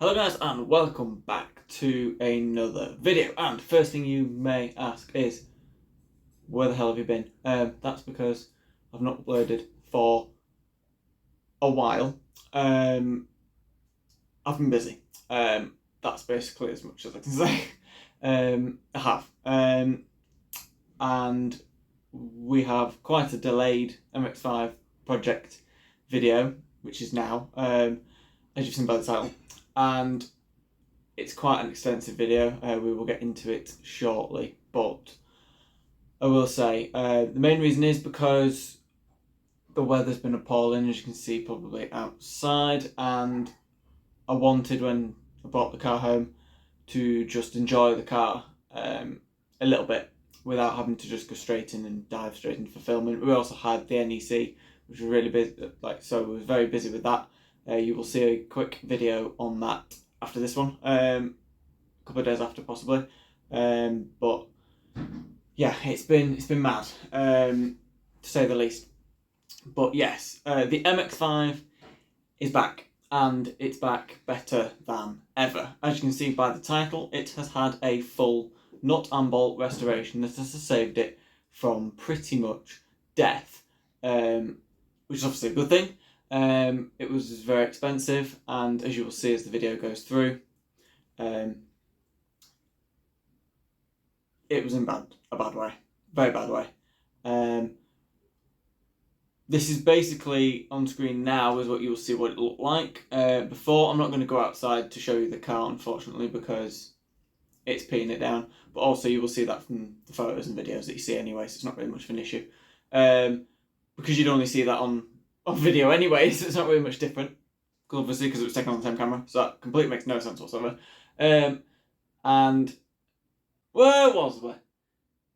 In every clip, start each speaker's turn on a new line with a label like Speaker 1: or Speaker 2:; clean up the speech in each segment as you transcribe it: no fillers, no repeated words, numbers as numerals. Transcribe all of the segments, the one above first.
Speaker 1: Hello guys and welcome back to another video. And first thing you may ask is, where the hell have you been? That's because I've not uploaded for a while. I've been busy. That's basically as much as I can say. I have. And we have quite a delayed MX-5 project video, which is now, as you've seen by the title. And it's quite an extensive video. We will get into it shortly, but I will say the main reason is because the weather's been appalling, as you can see probably outside, and I wanted, when I brought the car home, to just enjoy the car a little bit without having to just go straight in and dive straight into fulfillment. We also had the NEC, which was really busy, so we were very busy with that. You will see a quick video on that after this one, a couple of days after possibly, but yeah, it's been mad, to say the least. But yes, the MX-5 is back, and it's back better than ever. As you can see by the title, it has had a full nut and bolt restoration that has saved it from pretty much death, which is obviously a good thing. It was very expensive, and as you will see as the video goes through, it was in a bad way, very bad way. This is basically on screen now is what you will see what it looked like. Before, I'm not going to go outside to show you the car, unfortunately, because it's peeing it down, but also you will see that from the photos and videos that you see anyway, so it's not really much of an issue. Because you'd only see that on video anyway, so it's not really much different, obviously, because it was taken on the same camera, so that completely makes no sense whatsoever. And where was we?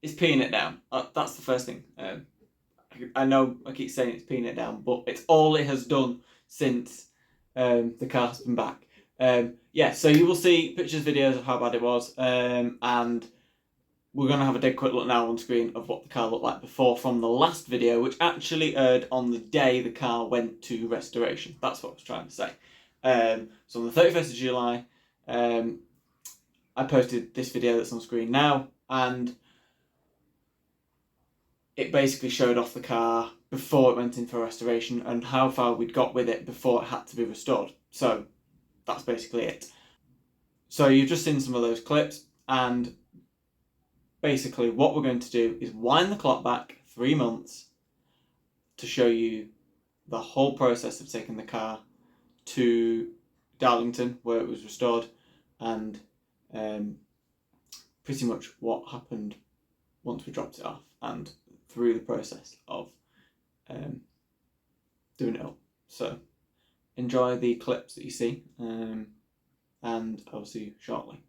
Speaker 1: It's peeing it down. That's the first thing. I know I keep saying it's peeing it down, but it's all it has done since the car's been back. Yeah, so you will see pictures, videos of how bad it was, and we're going to have a dead quick look now on screen of what the car looked like before from the last video, which actually aired on the day the car went to restoration. That's what I was trying to say. So on the 31st of July, I posted this video that's on screen now, and it basically showed off the car before it went in for restoration and how far we'd got with it before it had to be restored. So that's basically it. So you've just seen some of those clips, and basically what we're going to do is wind the clock back 3 months to show you the whole process of taking the car to Darlington, where it was restored, and pretty much what happened once we dropped it off and through the process of doing it up. So enjoy the clips that you see, and I'll see you shortly.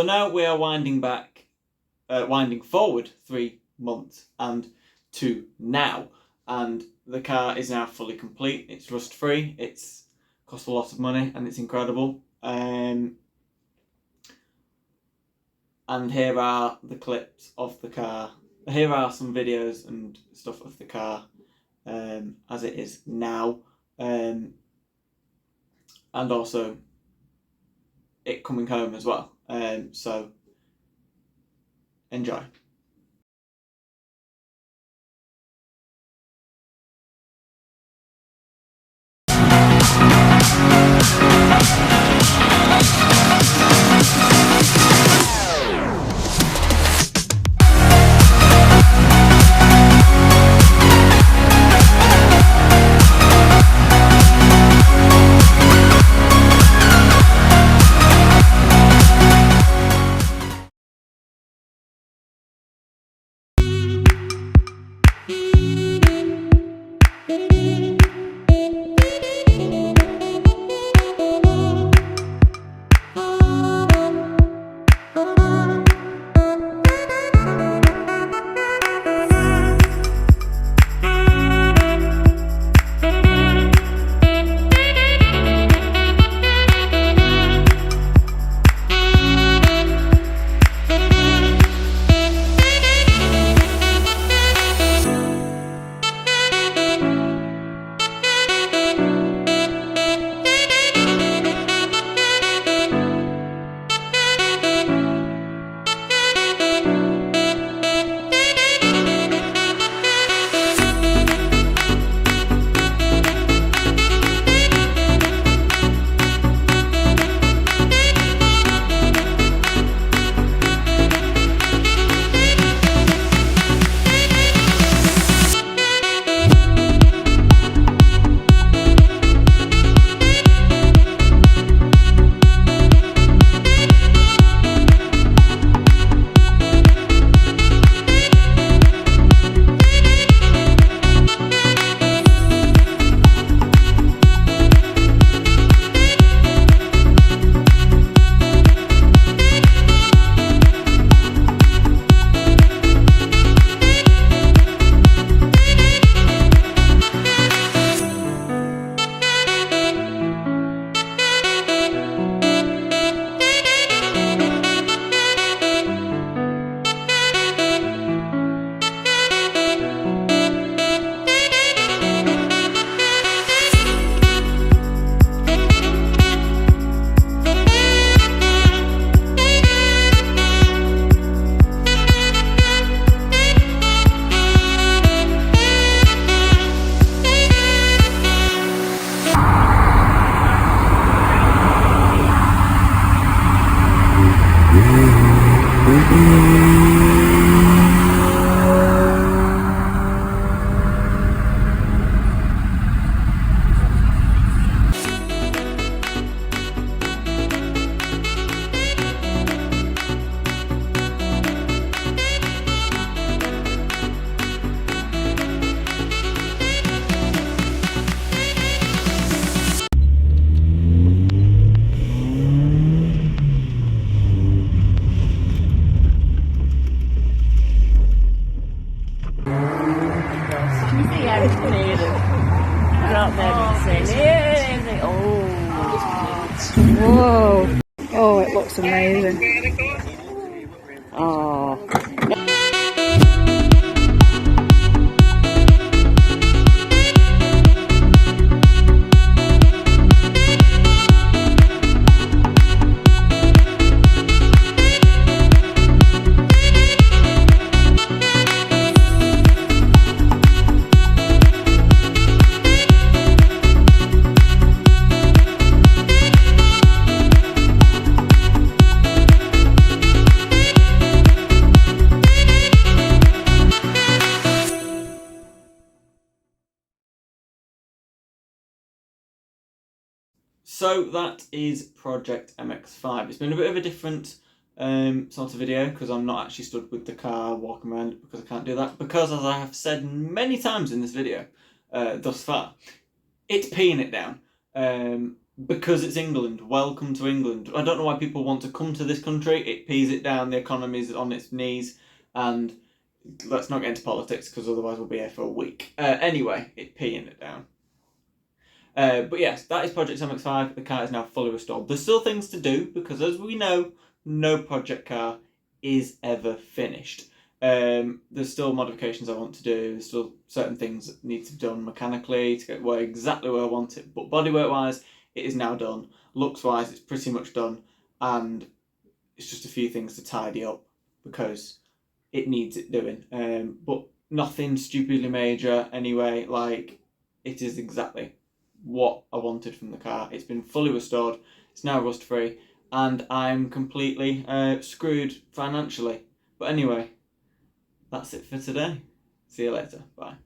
Speaker 1: now we are winding forward 3 months and to now, and the car is now fully complete. It's rust free. It's cost a lot of money and it's incredible. And here are the clips of the car. Here are some videos and stuff of the car as it is now, and also it coming home as well. So enjoy.
Speaker 2: Whoa. Oh, it looks amazing. Oh.
Speaker 1: So that is Project MX-5. It's been a bit of a different sort of video because I'm not actually stood with the car walking around because I can't do that. Because as I have said many times in this video thus far, it's peeing it down. because it's England. Welcome to England. I don't know why people want to come to this country. It pees it down. The economy's on its knees, and let's not get into politics because otherwise we'll be here for a week. Anyway, it's peeing it down. But yes, that is Project MX-5. The car is now fully restored. There's still things to do because, as we know, no project car is ever finished. There's still modifications I want to do. There's still certain things that need to be done mechanically to get exactly where I want it. But bodywork wise, it is now done. Looks wise, it's pretty much done, and it's just a few things to tidy up because it needs it doing. But nothing stupidly major anyway. Like, it is exactly what I wanted from the car. It's been fully restored. It's now rust free, and I'm completely screwed financially. But anyway, that's it for today. See you later. Bye.